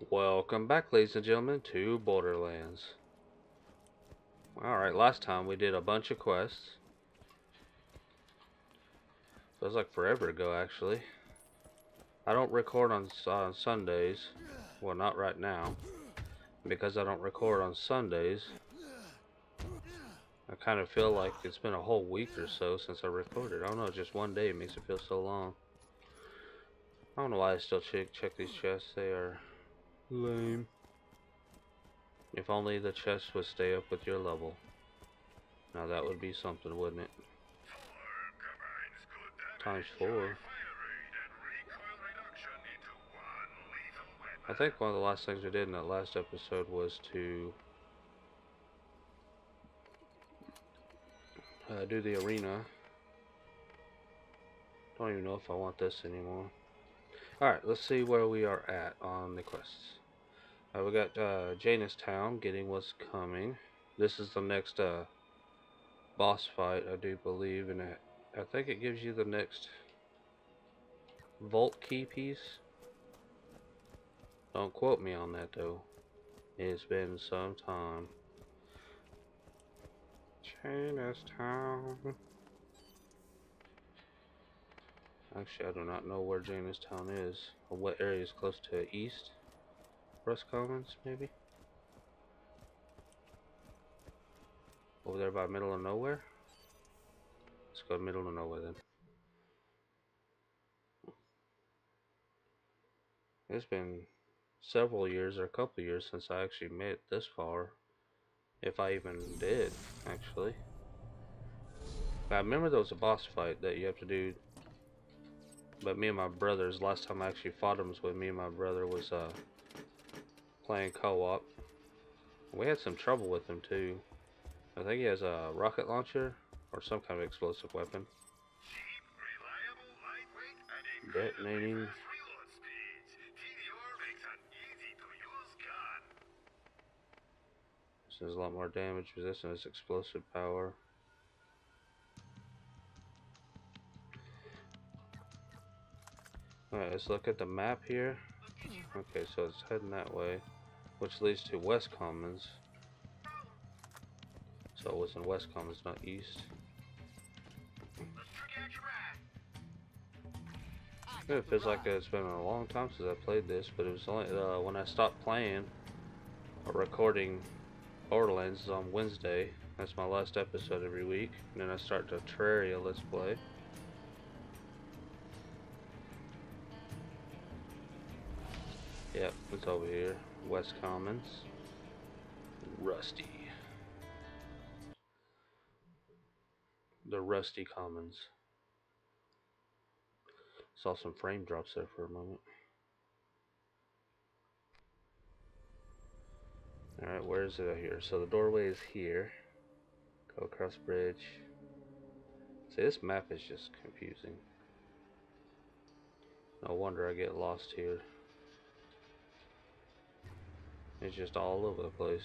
Welcome back, ladies and gentlemen, to Borderlands. Alright, last time we did a bunch of quests. Feels like forever ago, actually. I don't record on Sundays. Well, not right now. Because I don't record on Sundays, I kind of feel like it's been a whole week or so since I recorded. I don't know, just one day makes it feel so long. I don't know why I still check these chests. They are lame. If only the chests would stay up with your level. Now that would be something, wouldn't it? Times 4. I think one of the last things we did in that last episode was to do the arena. Don't even know if I want this anymore. Alright, let's see where we are at on the quests. We got Janus Town, getting what's coming. This is the next boss fight, I do believe, and I think it gives you the next vault key piece. Don't quote me on that though. It's been some time. Janus Town. Actually, I do not know where Janus Town is, or what area is close to east. Rust Commons, maybe? Over there by middle of nowhere? Let's go middle of nowhere then. It's been several years, or a couple years, since I actually made it this far. If I even did, actually. I remember there was a boss fight that you have to do. But me and my brothers, last time I actually fought him was when me and my brother was playing co-op. We had some trouble with him too. I think he has a rocket launcher or some kind of explosive weapon. Detonating. This does a lot more damage resistance, explosive power. Alright, let's look at the map here. Okay, so it's heading that way, which leads to West Commons. So it was in West Commons, not East. It feels like it's been a long time since I played this, but it was only when I stopped playing or recording Borderlands is on Wednesday. That's my last episode every week. And then I start the Terraria Let's Play. Yep, it's over here. West Commons. Rusty. The Rusty Commons. Saw some frame drops there for a moment. Alright, where is it out here? So the doorway is here. Go across bridge. See, this map is just confusing. No wonder I get lost here. It's just all over the place.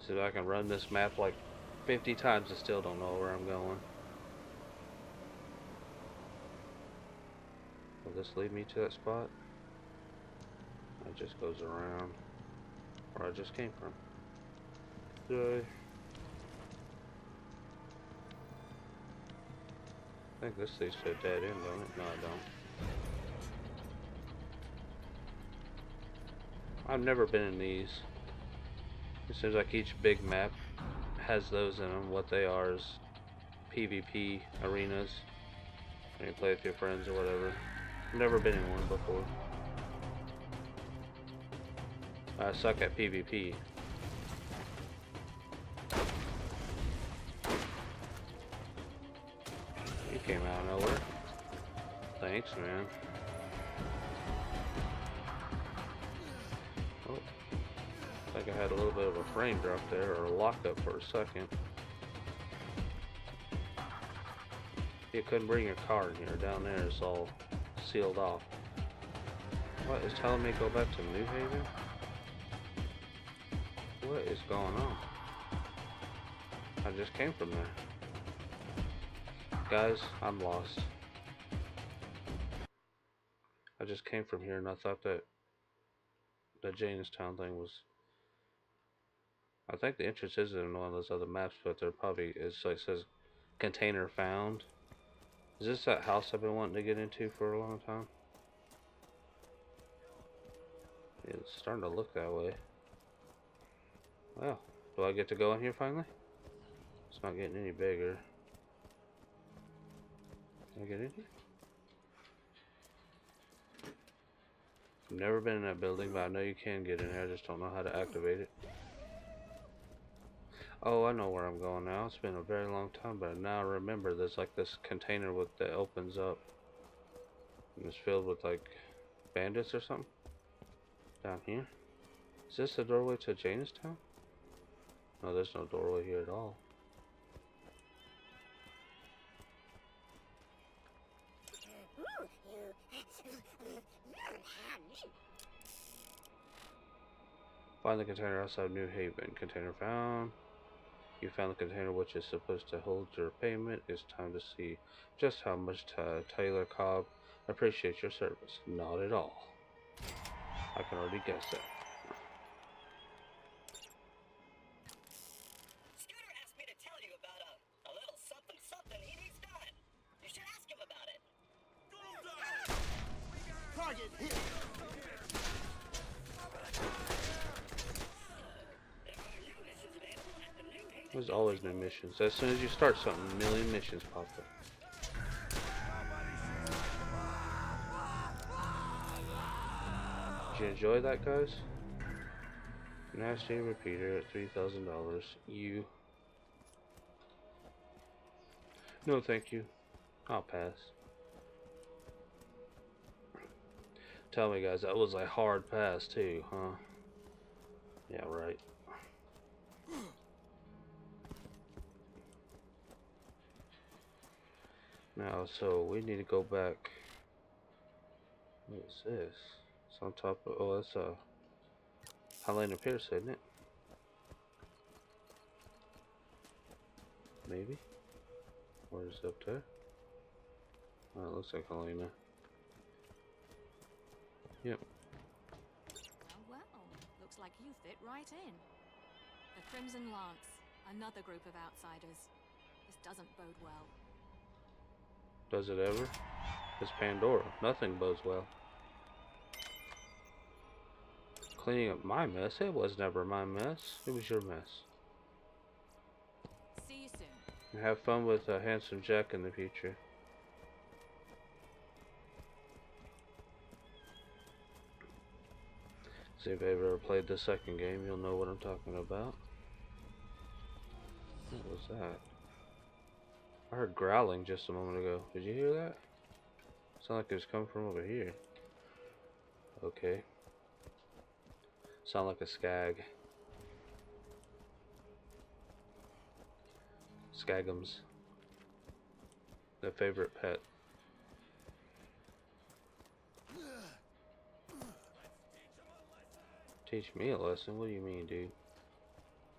See if I can run this map like 50 times and still don't know where I'm going. Will this lead me to that spot? It just goes around where I just came from. Yay. I think this leads to a dead end, don't it? No, I don't. I've never been in these. It seems like each big map has those in them. What they are is PvP arenas. And you play with your friends or whatever. I've never been in one before. I suck at PvP. You came out of nowhere. Thanks, man. Oh, I think I had a little bit of a frame drop there, or a lockup for a second. You couldn't bring your car in here. Down there it's all sealed off. What is telling me to go back to New Haven? What is going on? I just came from there. Guys, I'm lost. just came from here, and I thought that the Jamestown thing was. I think the entrance is in one of those other maps, but there probably is. So it says container found. Is this that house I've been wanting to get into for a long time? It's starting to look that way. Well, do I get to go in here finally? It's not getting any bigger. Can I get in here? I've never been in that building, but I know you can get in here. I just don't know how to activate it. Oh, I know where I'm going now. It's been a very long time, but now I remember there's like this container that opens up. And it's filled with like bandits or something. Down here. Is this the doorway to Jamestown? No, there's no doorway here at all. Find the container outside New Haven. Container found. You found the container which is supposed to hold your payment. It's time to see just how much Taylor Kobb appreciates your service. Not at all. I can already guess that. Scooter asked me to tell you about a little something he needs done. You should ask him about it. Target hit. There's always new missions. As soon as you start something, a million missions pop up. Did you enjoy that, guys? Nasty repeater at $3,000. You. No, thank you. I'll pass. Tell me, guys, that was a hard pass, too, huh? Yeah, right. Now, so we need to go back. What is this? It's on top of. Oh, that's Helena Pierce, isn't it? Maybe. Or is it up there? Oh, it looks like Helena. Yep. Well, looks like you fit right in. The Crimson Lance, another group of outsiders. This doesn't bode well. Does it ever? It's Pandora. Nothing bodes well. Cleaning up my mess? It was never my mess. It was your mess. See you soon. And have fun with Handsome Jack in the future. See, if you've ever played the second game, you'll know what I'm talking about. What was that? I heard growling just a moment ago. Did you hear that? Sounded like it was coming from over here. Okay. Sound like a skag. Skagums. Their favorite pet. Teach me a lesson? What do you mean, dude?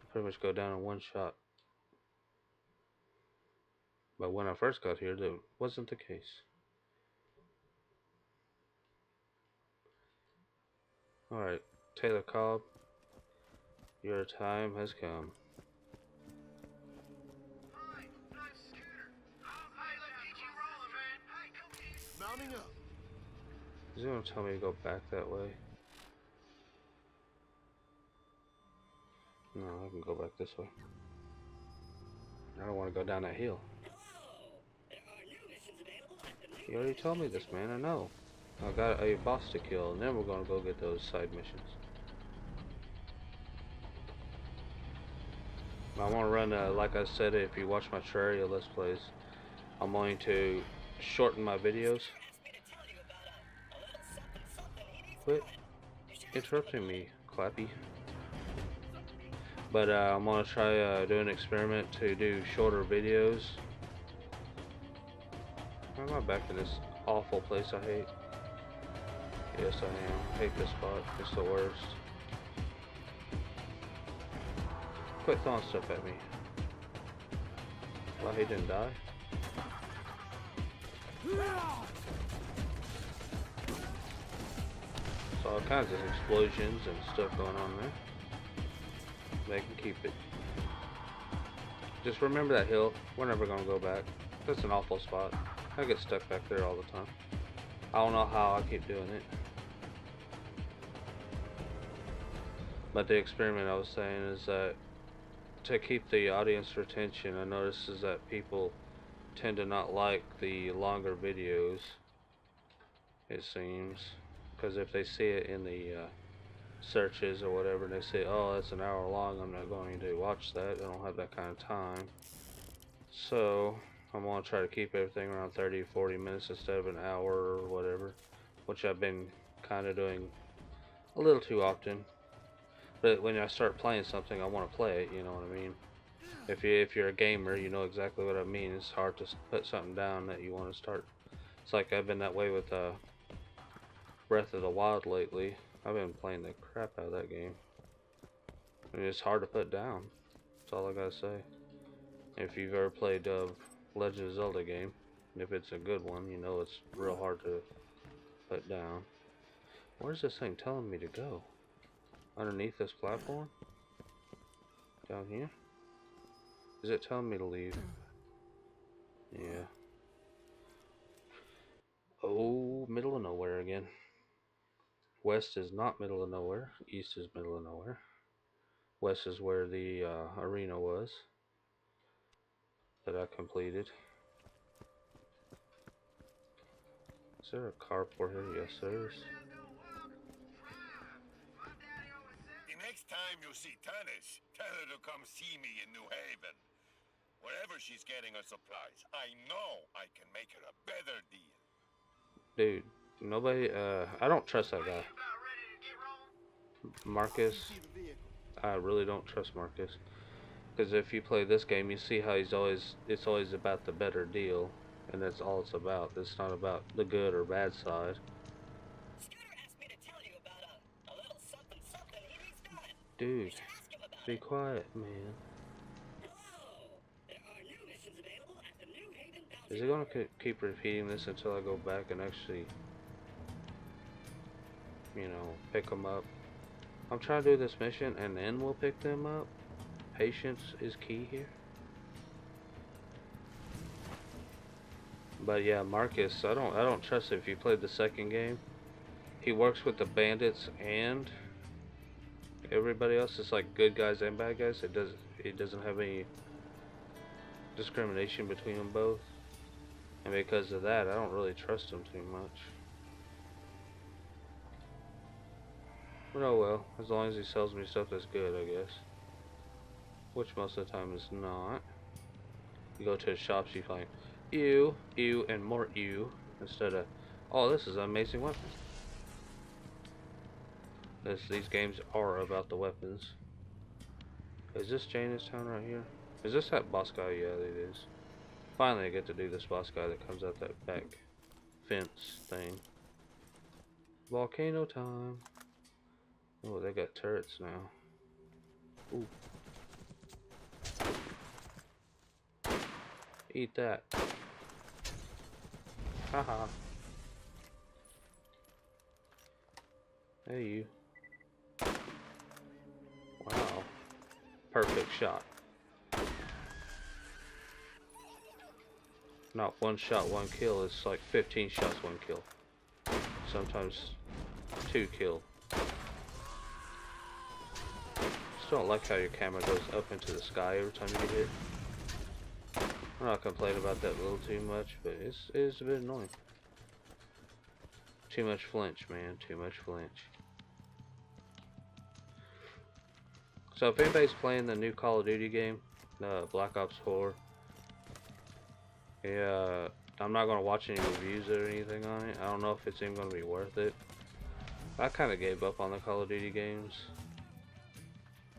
I pretty much go down in one shot. But when I first got here, that wasn't the case. Alright, Taylor Kobb, your time has come. Hi, I'm Scooter. Hey, let's get you rolling, man. Hey, come here. Mounting up. Is he gonna tell me to go back that way? No, I can go back this way. I don't want to go down that hill. You already told me this, man. I know. I got a boss to kill, and then we're gonna go get those side missions. I want to run, like I said, if you watch my Terraria Let's Plays, I'm going to shorten my videos. Quit interrupting me, Clappy. But I'm going to try do an experiment to do shorter videos. Why am I back in this awful place I hate? Yes, I am. I hate this spot. It's the worst. Quit throwing stuff at me. Well, he didn't die. So all kinds of explosions and stuff going on there. They can keep it. Just remember that hill. We're never gonna go back. That's an awful spot. I get stuck back there all the time. I don't know how I keep doing it. But the experiment I was saying is that to keep the audience retention, I notice is that people tend to not like the longer videos, it seems. Because if they see it in the searches or whatever, and they say, oh, that's an hour long, I'm not going to watch that. I don't have that kind of time. So I'm going to try to keep everything around 30 40 minutes instead of an hour or whatever, which I've been kind of doing a little too often. But when I start playing something, I want to play it, you know what I mean? If you're a gamer, you know exactly what I mean. It's hard to put something down that you want to start. It's like I've been that way with Breath of the Wild lately. I've been playing the crap out of that game. I mean, it's hard to put down. That's all I gotta say. If you've ever played Legend of Zelda game, and if it's a good one, you know it's real hard to put down. Where's this thing telling me to go? Underneath this platform? Down here? Is it telling me to leave? Yeah. Oh, middle of nowhere again. West is not middle of nowhere. East is middle of nowhere. West is where the arena was that I completed. Is there a carport here? Yes, there is. The next time you see Tanis, tell her to come see me in New Haven. Wherever she's getting her supplies, I know I can make her a better deal. Dude, nobody, I don't trust that guy. Marcus, I really don't trust Marcus. Because if you play this game, you see how it's always about the better deal. And that's all it's about. It's not about the good or bad side. Scooter asked me to tell you about a little something something he needs done. Dude, You should ask him about be it. quiet, man. Hello. There are new missions available at the New Haven Bounty. Is he going to keep repeating this until I go back and actually, you know, pick them up? I'm trying to do this mission and then we'll pick them up. Patience is key here. But yeah, Marcus, I don't trust him. If you played the second game, he works with the bandits and everybody else. It's like good guys and bad guys. It doesn't have any discrimination between them both. And because of that, I don't really trust him too much. But oh well, as long as he sells me stuff that's good, I guess. Which most of the time is not. You go to his shops, you find ew, ew, and more ew, instead of, oh, this is an amazing weapon. These games are about the weapons. Is this Jamestown right here? Is this that boss guy? Yeah, it is. Finally, I get to do this boss guy that comes out that back fence thing. Volcano time. Oh, they got turrets now. Ooh. Eat that. Haha. Hey, you. Wow. Perfect shot. Not one shot, one kill. It's like 15 shots, one kill. Sometimes 2 kill. Just don't like how your camera goes up into the sky every time you get hit. I'm not complaining about that a little too much, but it is a bit annoying. Too much flinch, man. Too much flinch. So if anybody's playing the new Call of Duty game, Black Ops 4, yeah, I'm not gonna watch any reviews or anything on it. I don't know if it's even gonna be worth it. I kind of gave up on the Call of Duty games.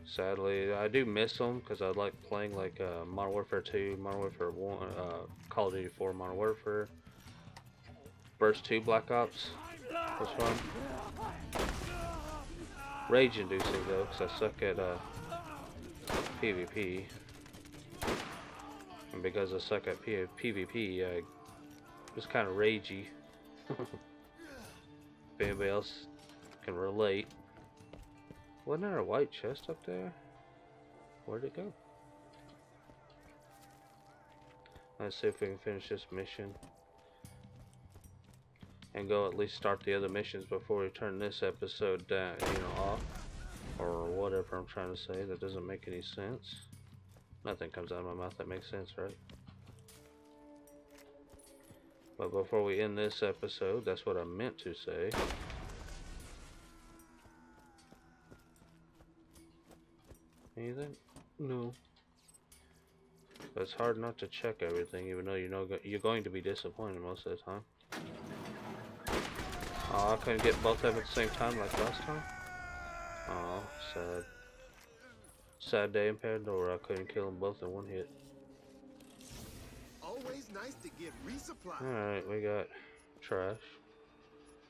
Sadly, I do miss them because I like playing like Modern Warfare 2, Modern Warfare 1, Call of Duty 4, Modern Warfare. Burst 2 Black Ops was fun. Rage inducing though, because I suck at PvP. And because I suck at PvP, I was kind of ragey. If anybody else can relate. Wasn't there a white chest up there? Where'd it go? Let's see if we can finish this mission. And go at least start the other missions before we turn this episode down, off. Or whatever I'm trying to say. That doesn't make any sense. Nothing comes out of my mouth that makes sense, right? But before we end this episode, that's what I meant to say. Anything? No. But it's hard not to check everything, even though you're going to be disappointed most of the time. Oh, I couldn't get both of them at the same time like last time? Oh, sad. Sad day in Pandora, I couldn't kill them both in one hit. Always nice to get resupply. Alright, we got trash.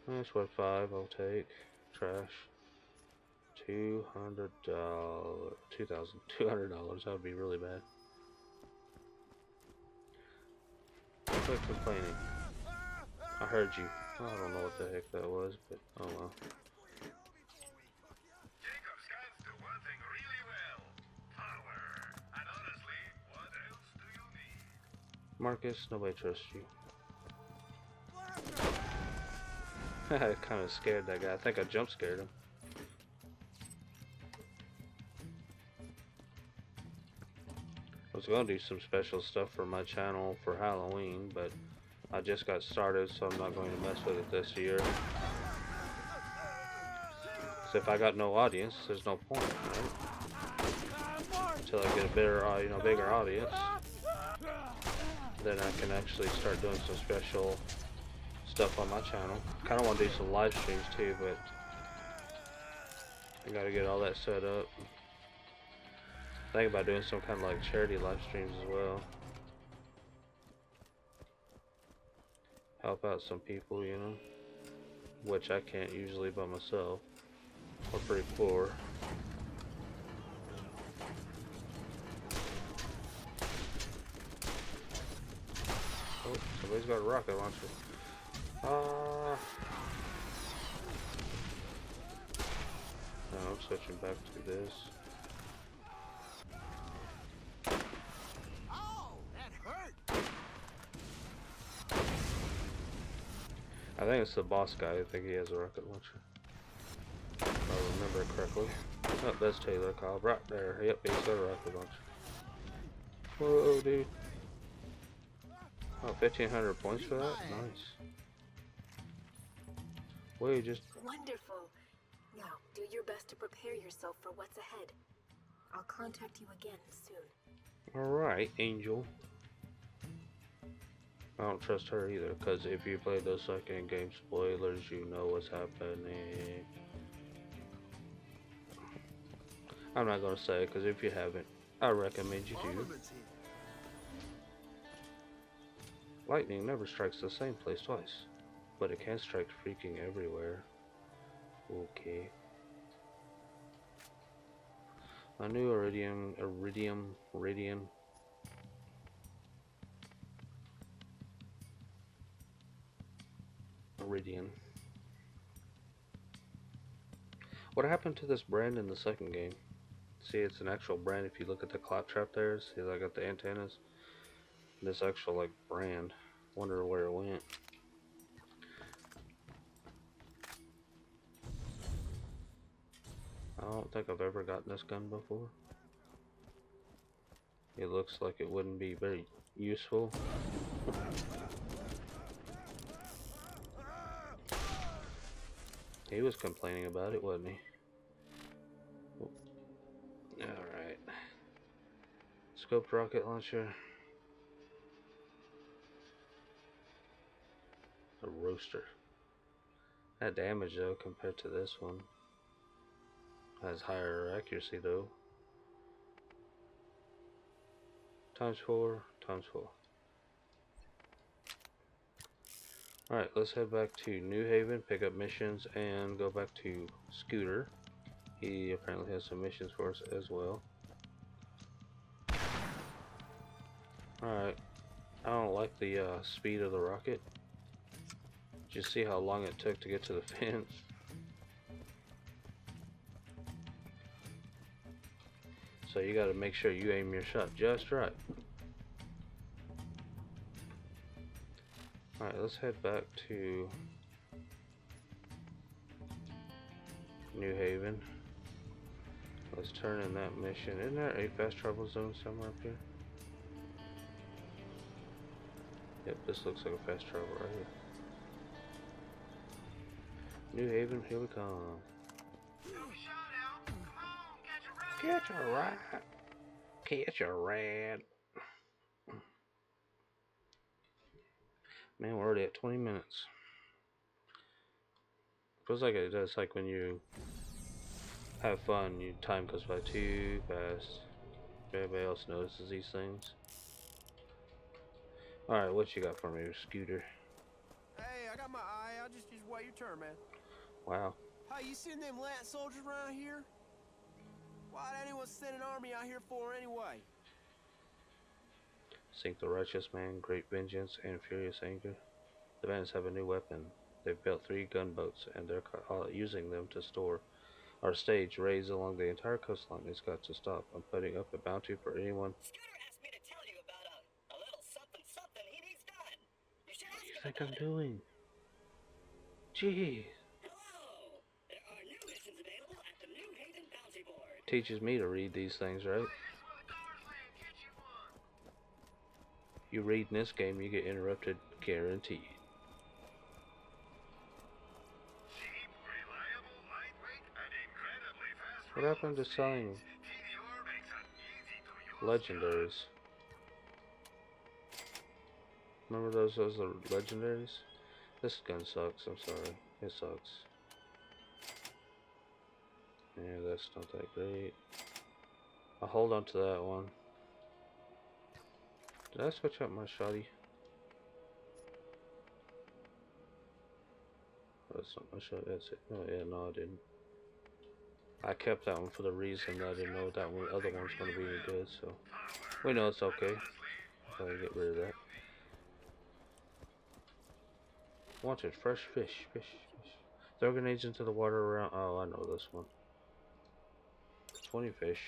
That's what 5 I'll take. Trash. $200. $2,200. That would be really bad. Quit complaining. I heard you. I don't know what the heck that was, but oh well. Jacob's guns do one thing really well. Power. And honestly, what else do you need? Marcus, nobody trusts you. I kind of scared that guy. I think I jump scared him. I was going to do some special stuff for my channel for Halloween, but I just got started, so I'm not going to mess with it this year. So if I got no audience, there's no point, right? Until I get a better, bigger audience, then I can actually start doing some special stuff on my channel. Kind of want to do some live streams too, but I got to get all that set up. Think about doing some kind of like charity live streams as well. Help out some people, which I can't usually by myself. We're pretty poor. Oh, somebody's got a rocket launcher. No, I'm switching back to this. I think it's the boss guy. I think he has a rocket launcher. If I remember correctly. Oh, that's Taylor Kobb right there. Yep, he's got a rocket launcher. Whoa, dude. Oh, 1,500 points for that? Nice. Wait, just... Wonderful. Now, do your best to prepare yourself for what's ahead. I'll contact you again soon. Alright, Angel. I don't trust her either, because if you play those second game spoilers, you know what's happening. I'm not going to say it, because if you haven't, I recommend you do. Lightning never strikes the same place twice, but it can strike freaking everywhere. Okay. A new iridium. What happened to this brand in the second game? See, it's an actual brand. If you look at the claptrap there, see, I got the antennas. This actual like brand. Wonder where it went. I don't think I've ever gotten this gun before. It looks like it wouldn't be very useful. He was complaining about it, wasn't he? Alright. Scoped rocket launcher. A roaster. That damage though compared to this one. Has higher accuracy though. Times 4, times 4. Alright, let's head back to New Haven, pick up missions, and go back to Scooter. He apparently has some missions for us as well. Alright, I don't like the speed of the rocket. Just see how long it took to get to the fence. So you gotta make sure you aim your shot just right. Alright, let's head back to New Haven. Let's turn in that mission. Isn't there a fast travel zone somewhere up here? Yep, this looks like a fast travel right here. New Haven, here we come. Catch a rat. Catch a rat. Man, we're already at 20 minutes. Feels like it does, like when you have fun, time goes by too fast. Everybody else notices these things. Alright, what you got for me, Scooter? Hey, I got my eye. I'll just wait your turn, man. Wow. Hey, you seen them Lat soldiers around here? Why'd anyone send an army out here for anyway? Sink the righteous man, great vengeance, and furious anger. The bandits have a new weapon. They've built 3 gunboats, and they're using them to store our stage raids along the entire coastline. It's got to stop. I'm putting up a bounty for anyone. Scooter asked me to tell you about a little something something he needs done. You should ask What do you him think about I'm it. doing? Gee, Hello! There are new missions available at the New Haven Bounty Board. teaches me to read these things, right? You read in this game, you get interrupted, guaranteed. What happened to selling legendaries? Remember those are legendaries? This gun sucks, I'm sorry. It sucks. Yeah, that's not that great. I'll hold on to that one. Did I switch out my shotty? Oh, that's not my shot, that's it. Oh yeah, no I didn't. I kept that one for the reason that I didn't know that one, other one's going to be any good, so we know it's okay. So I get rid of that. Wanted fresh fish, fish, fish. Throw grenades into the water around. Oh, I know this one. 20 fish.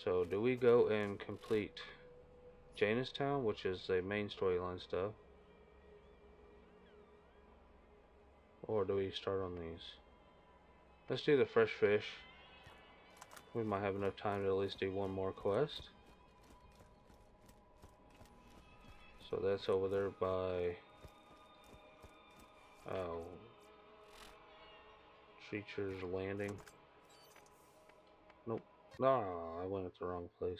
So, do we go and complete Janestown, which is the main storyline stuff? Or do we start on these? Let's do the fresh fish. We might have enough time to at least do one more quest. So that's over there by... Oh... Treacher's Landing. Nope. No, I went at the wrong place.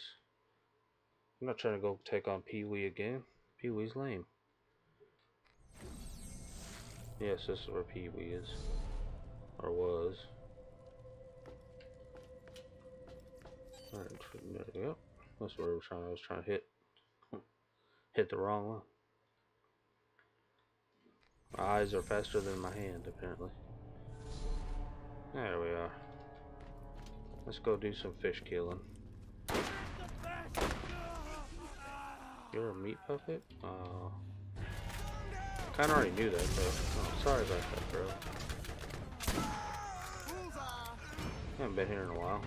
I'm not trying to go take on Pee-wee again. Pee-wee's lame. Yes, this is where Pee-wee is. Or was. Alright, there we go. That's where I was trying to hit. Hit the wrong one. My eyes are faster than my hand, apparently. There we are. Let's go do some fish killing. You're a meat puppet? Oh. I kinda already knew that, though. Oh, sorry about that, bro. Haven't been here in a while.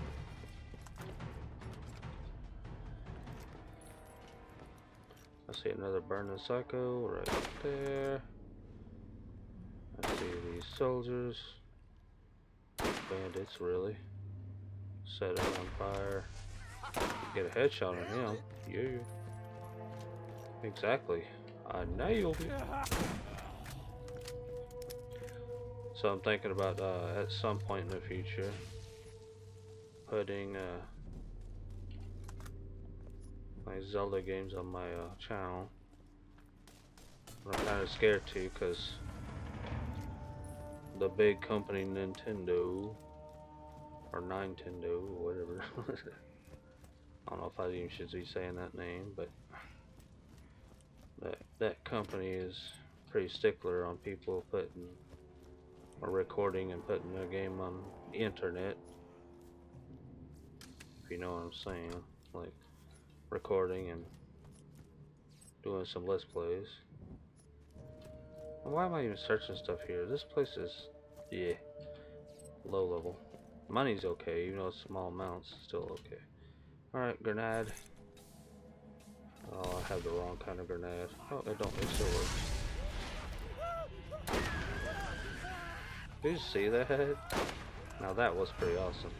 I see another burning psycho right there. I see these soldiers. Bandits, really. Set it on fire. Get a headshot on him. Yeah. Exactly. I nailed it. So I'm thinking about at some point in the future putting my Zelda games on my channel. But I'm kind of scared to, because the big company Nintendo or Nintendo, whatever. I don't know if I even should be saying that name, but that company is pretty stickler on people putting or recording and putting their game on the internet. If you know what I'm saying, like recording and doing some let's plays. Why am I even searching stuff here? This place is, yeah, low level. Money's okay, even though it's small amounts, still okay. Alright, grenade. Oh, I have the wrong kind of grenade. Oh, it still works. Did you see that? Now that was pretty awesome.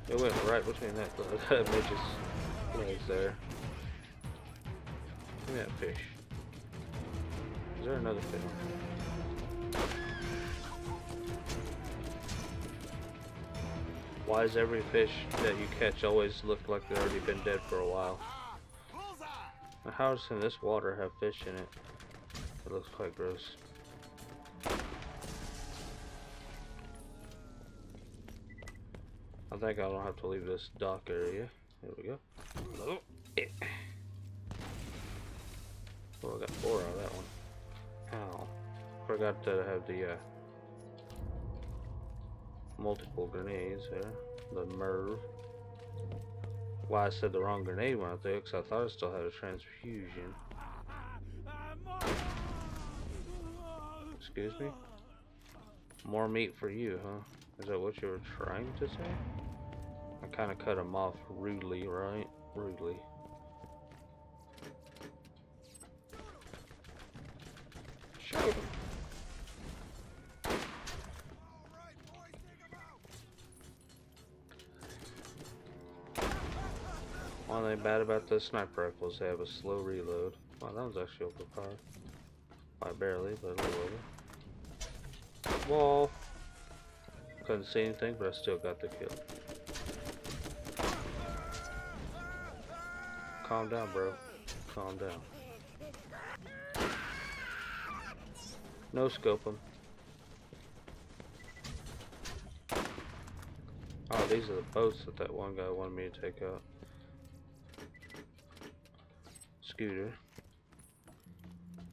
It went right between that midget's legs there. Give me that fish. Is there another fish? Why does every fish that you catch always look like they've already been dead for a while? Now, how does this water have fish in it? It looks quite gross. I think I don't have to leave this dock area. There we go. Oh, yeah. Oh, I got 4 out of that one. Ow. Forgot to have the multiple grenades there. The Merv. Why I said the wrong grenade when I threw it, because I thought it still had a transfusion. Excuse me? More meat for you, huh? Is that what you were trying to say? I kind of cut him off rudely, right? Rudely. Shoot him! One thing bad about the sniper rifles, they have a slow reload. Wow, that was actually overpowered. By barely, but a little over. Wall. Couldn't see anything, but I still got the kill. Calm down, bro. Calm down. No scope him. Oh, these are the boats that one guy wanted me to take out. Scooter.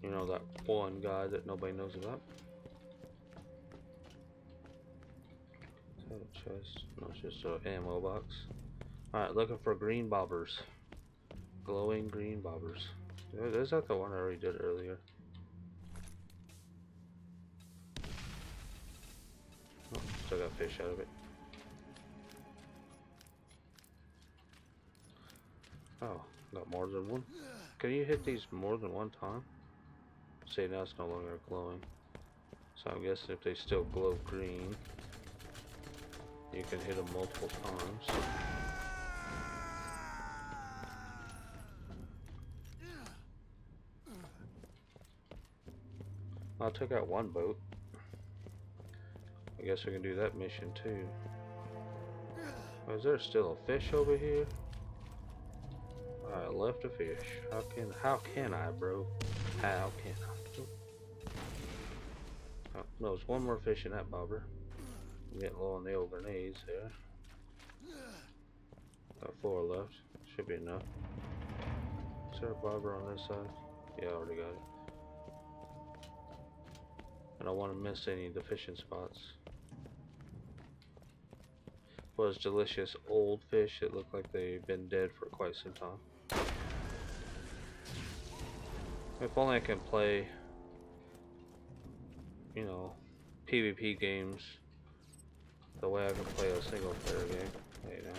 You know, that one guy that nobody knows about. Is that a chest? No, it's just an ammo box. Alright, looking for green bobbers. Glowing green bobbers. Is that the one I already did earlier? Oh, still got fish out of it. Oh, got more than one. Can you hit these more than one time? See, now it's no longer glowing. So I'm guessing if they still glow green, you can hit them multiple times. I took out one boat. I guess we can do that mission too. Oh, is there still a fish over here? I left a fish. How can I, bro? How can I? Oh, no, there's one more fish in that bobber. I'm getting low on the old grenades there. Got 4 left. Should be enough. Is there a bobber on this side? Yeah, I already got it. I don't want to miss any of the fishing spots. Was delicious old fish that look like they've been dead for quite some time. If only I can play, you know, PvP games the way I can play a single player game. You know.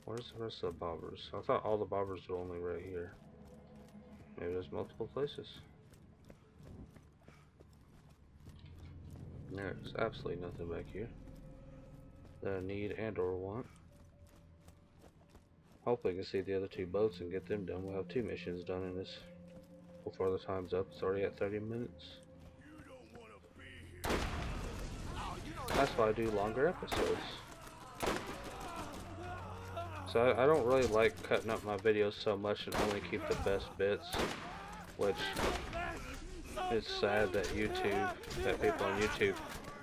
Where's the rest of the bobbers? I thought all the bobbers were only right here. Maybe there's multiple places. There's absolutely nothing back here that I need and or want. Hopefully I can see the other 2 boats and get them done. We'll have 2 missions done in this before the time's up. It's already at 30 minutes. That's why I do longer episodes. So I don't really like cutting up my videos so much and only keep the best bits, which is sad that people on YouTube,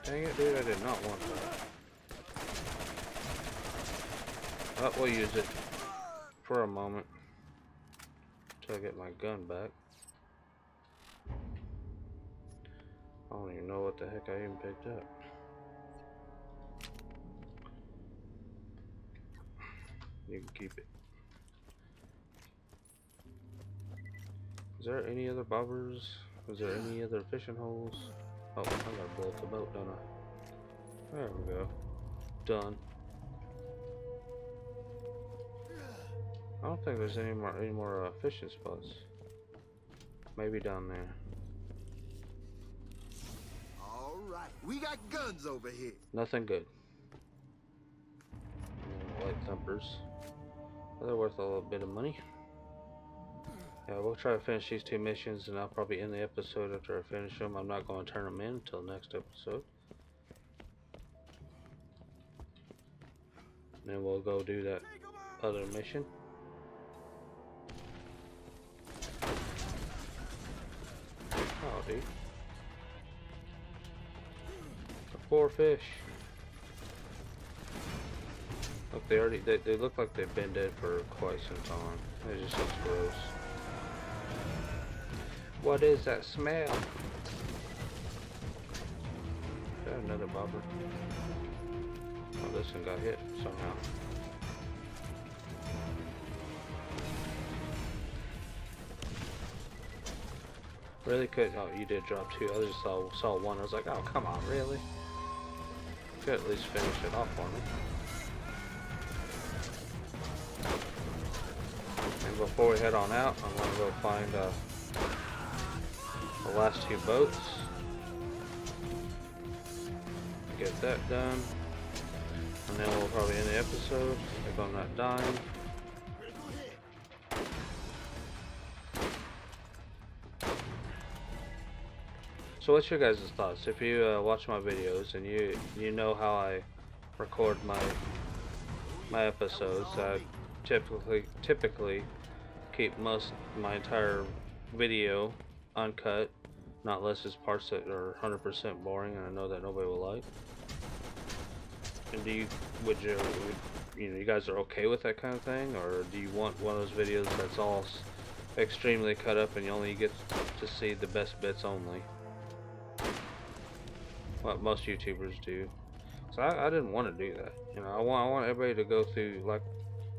dang it dude, I did not want that. But we'll use it for a moment until I get my gun back. I don't even know what the heck I even picked up. You can keep it. Is there any other bobbers? Is there any other fishing holes? Oh, I gotta blow up the boat, don't I? There we go. Done. I don't think there's any more fishing spots. Maybe down there. All right, we got guns over here. Nothing good. Light thumpers. Well, they're worth a little bit of money. Yeah, we'll try to finish these 2 missions, and I'll probably end the episode after I finish them. I'm not going to turn them in until next episode. And then we'll go do that other mission. Oh, dude. The 4 fish. Look, they look like they've been dead for quite some time. It just looks gross. What is that smell? Is that another bobber? Oh, this one got hit somehow. Really could. Oh, you did drop 2. I just saw 1. I was like, oh, come on, really? Could at least finish it off for me. And before we head on out, I'm gonna go find the last 2 boats. Get that done. And then we'll probably end the episode if I'm not dying. So what's your guys' thoughts? If you watch my videos and you know how I record my episodes, I typically keep my entire video uncut, not unless it's parts that are 100% boring and I know that nobody will like. And would you guys are okay with that kind of thing, or do you want one of those videos that's all extremely cut up and you only get to see the best bits only? What most YouTubers do. So I didn't want to do that. You know, I want everybody to go through, like,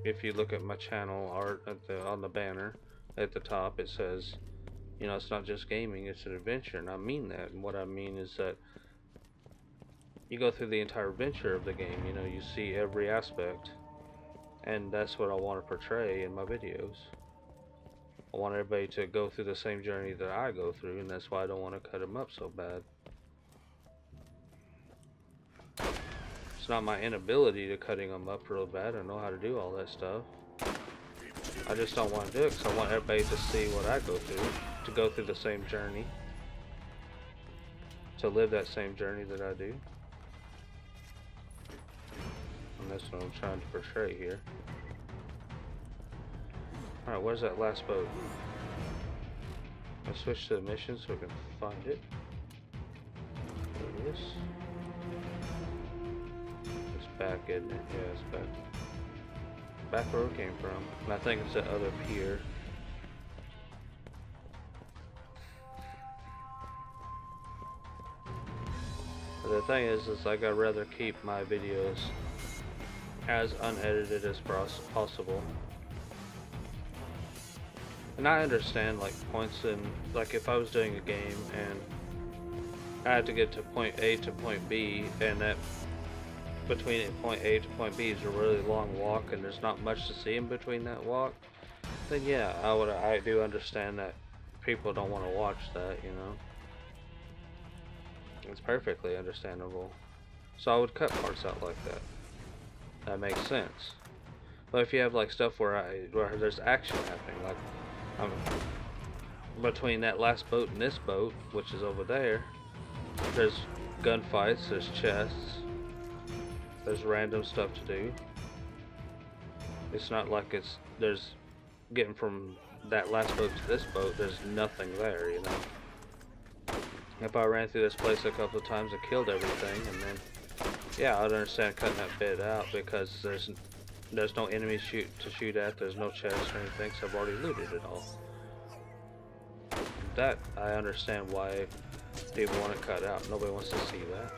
if you look at my channel art on the banner at the top, it says, you know, it's not just gaming, it's an adventure, and I mean that. And what I mean is that you go through the entire adventure of the game. You know, you see every aspect, and that's what I want to portray in my videos. I want everybody to go through the same journey that I go through, and that's why I don't want to cut them up so bad. It's not my inability to cutting them up real bad. I know how to do all that stuff. I just don't want to do it because I want everybody to see what I go through, to go through the same journey, to live that same journey that I do. And that's what I'm trying to portray here. Alright, where's that last boat? Let's switch to the mission so we can find it. There it is. It's back, isn't it? Yeah, it's back. Back where we came from. And I think it's that other pier. But the thing is like I'd rather keep my videos as unedited as possible. And I understand, like, points in, like, if I was doing a game and I had to get to point A to point B, and that between point A to point B is a really long walk and there's not much to see in between that walk, then yeah, I do understand that people don't want to watch that, you know. It's perfectly understandable. So I would cut parts out like that. That makes sense. But if you have, like, stuff where there's action happening, like between that last boat and this boat, which is over there, there's gunfights, there's chests, there's random stuff to do. It's not like there's getting from that last boat to this boat, there's nothing there, you know. If I ran through this place a couple of times and killed everything, and then, yeah, I'd understand cutting that bit out because there's no enemies to shoot at, there's no chests or anything, so I've already looted it all. That, I understand why people want it cut out. Nobody wants to see that.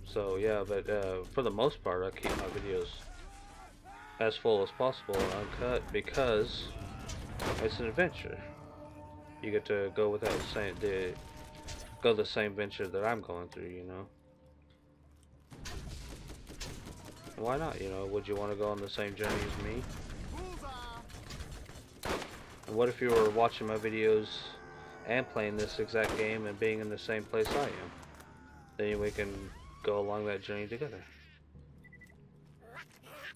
So yeah, but for the most part, I keep my videos as full as possible and uncut because it's an adventure. You get to go without go the same venture that I'm going through, you know. Why not, you know? Would you want to go on the same journey as me? And what if you were watching my videos and playing this exact game and being in the same place I am? Then we can go along that journey together.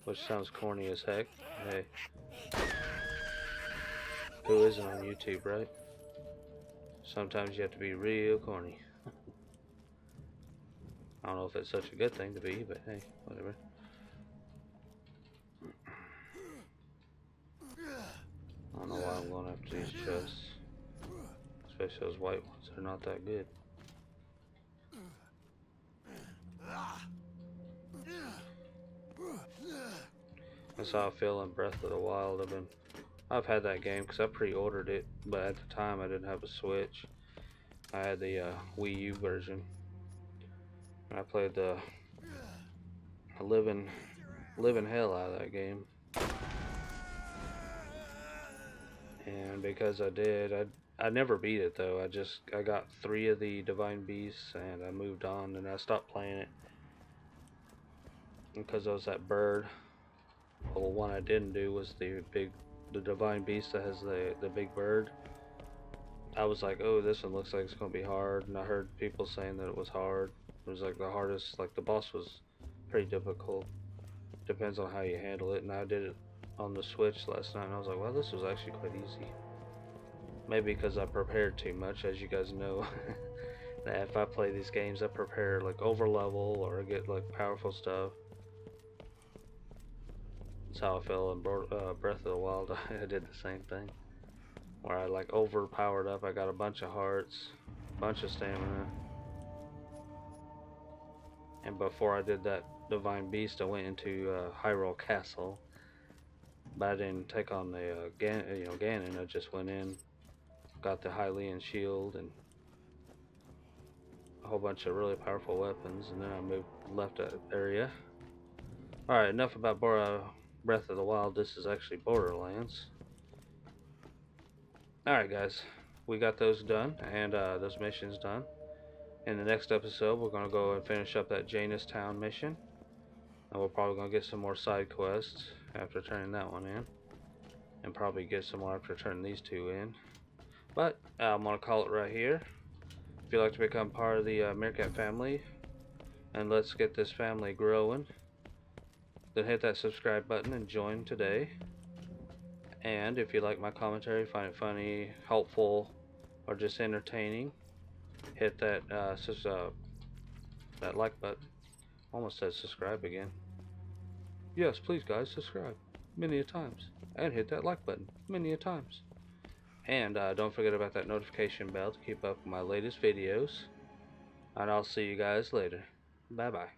Which sounds corny as heck. Hey. Who isn't on YouTube, right? Sometimes you have to be real corny. I don't know if it's such a good thing to be, but hey, whatever. I don't know why I'm going after these chests. Especially those white ones. They're not that good. That's how I feel in Breath of the Wild. I've had that game because I pre-ordered it, but at the time I didn't have a Switch. I had the Wii U version. I played the living hell out of that game. And because I did, I never beat it though. I got 3 of the divine beasts and I moved on and I stopped playing it because there was that bird. Well, one I didn't do was the divine beast that has the big bird. I was like, oh, this one looks like it's gonna be hard, and I heard people saying that it was hard. It was like the hardest, like the boss was pretty difficult. Depends on how you handle it, and I did it on the Switch last night, and I was like, well, this was actually quite easy. Maybe because I prepared too much, as you guys know. That if I play these games, I prepare like over level or get like powerful stuff. That's how I felt in Breath of the Wild. I did the same thing. Where I like overpowered up. I got a bunch of hearts, bunch of stamina. And before I did that divine beast, I went into Hyrule Castle. But I didn't take on the Ganon. I just went in, got the Hylian shield and a whole bunch of really powerful weapons, and then I left that area. Alright, enough about Breath of the Wild. This is actually Borderlands. Alright guys, we got those done, and those missions done. In the next episode, we're going to go and finish up that Janus Town mission. And we're probably going to get some more side quests after turning that one in. And probably get some more after turning these 2 in. But, I'm going to call it right here. If you'd like to become part of the Meerkat family, and let's get this family growing, then hit that subscribe button and join today. And if you like my commentary, find it funny, helpful, or just entertaining, hit that that like button. Almost said subscribe again. Yes, please guys, subscribe many a times, and hit that like button many a times. And don't forget about that notification bell to keep up with my latest videos. And I'll see you guys later. Bye bye.